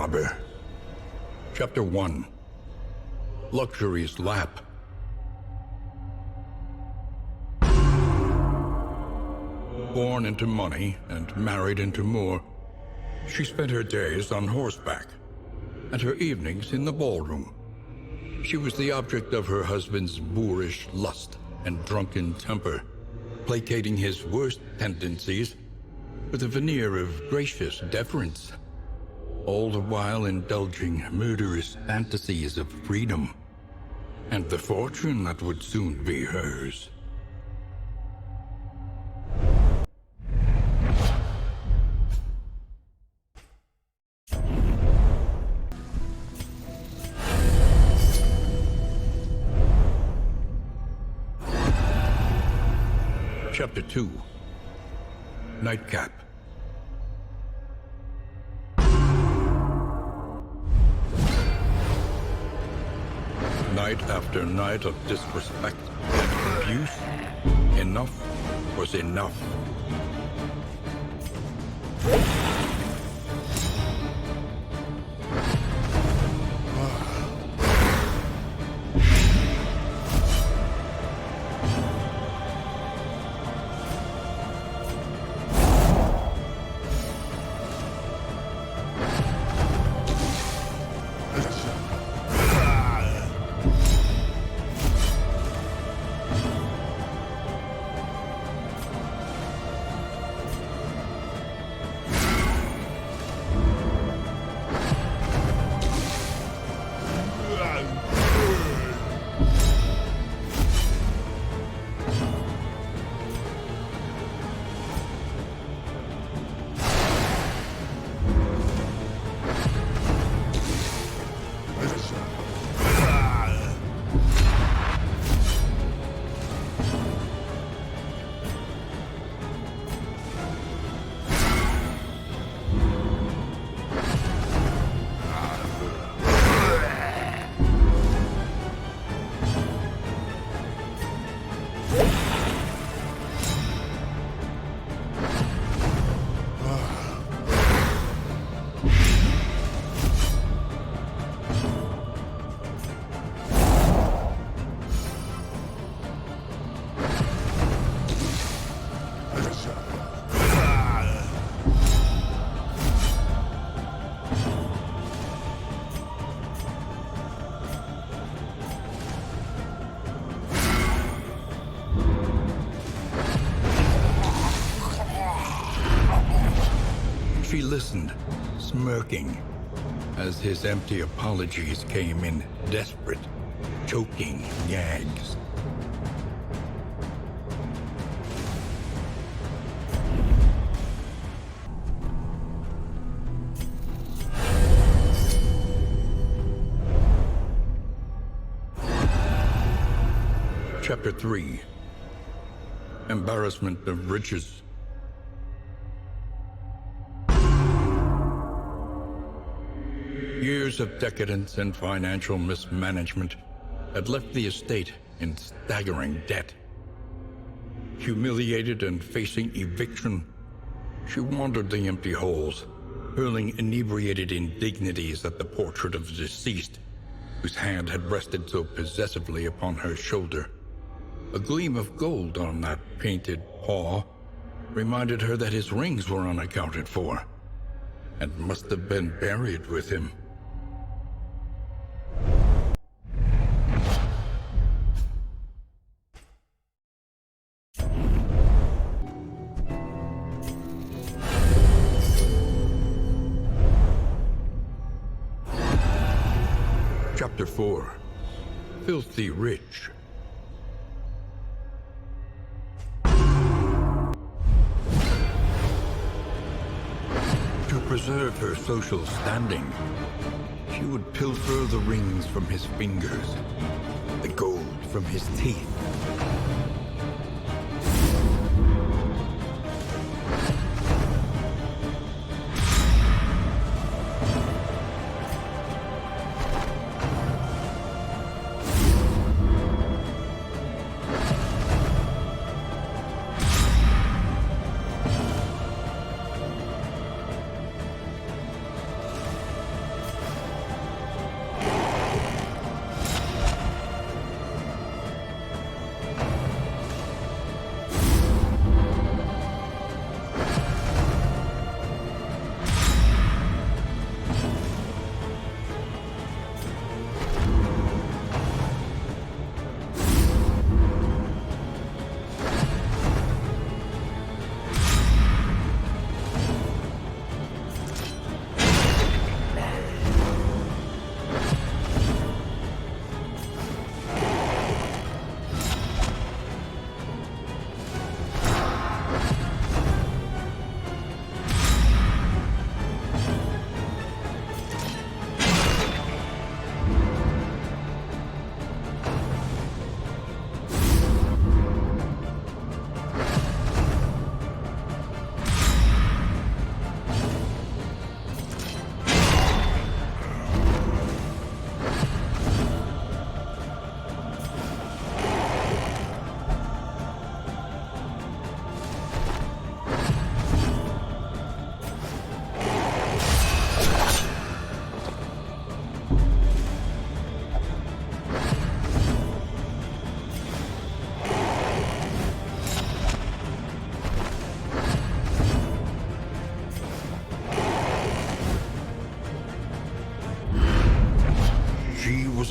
robber. Chapter 1. Luxury's Lap. Born into money and married into more, she spent her days on horseback and her evenings in the ballroom. She was the object of her husband's boorish lust and drunken temper, placating his worst tendencies with a veneer of gracious deference, all the while indulging murderous fantasies of freedom and the fortune that would soon be hers. Chapter 2. Nightcap. Night after night of disrespect and abuse, enough was enough. She listened, smirking, as his empty apologies came in desperate, choking gags. Chapter 3. Embarrassment of riches. Years of decadence and financial mismanagement had left the estate in staggering debt. Humiliated and facing eviction, she wandered the empty halls, hurling inebriated indignities at the portrait of the deceased, whose hand had rested so possessively upon her shoulder. A gleam of gold on that painted paw reminded her that his rings were unaccounted for and must have been buried with him. Chapter 4. Filthy Rich. To preserve her social standing, she would pilfer the rings from his fingers, the gold from his teeth.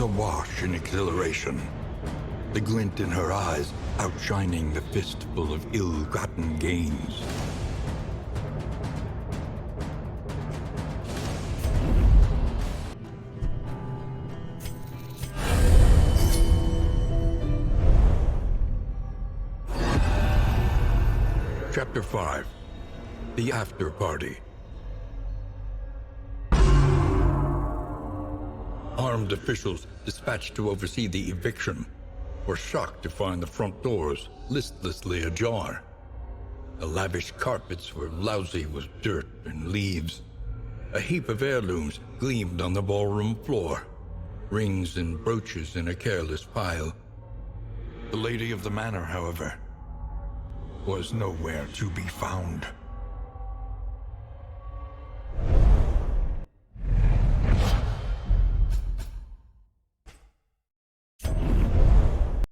awash in exhilaration, the glint in her eyes outshining the fistful of ill-gotten gains. Chapter 5. The After Party. Armed officials dispatched to oversee the eviction were shocked to find the front doors listlessly ajar. The lavish carpets were lousy with dirt and leaves. A heap of heirlooms gleamed on the ballroom floor, rings and brooches in a careless pile. The lady of the manor, however, was nowhere to be found.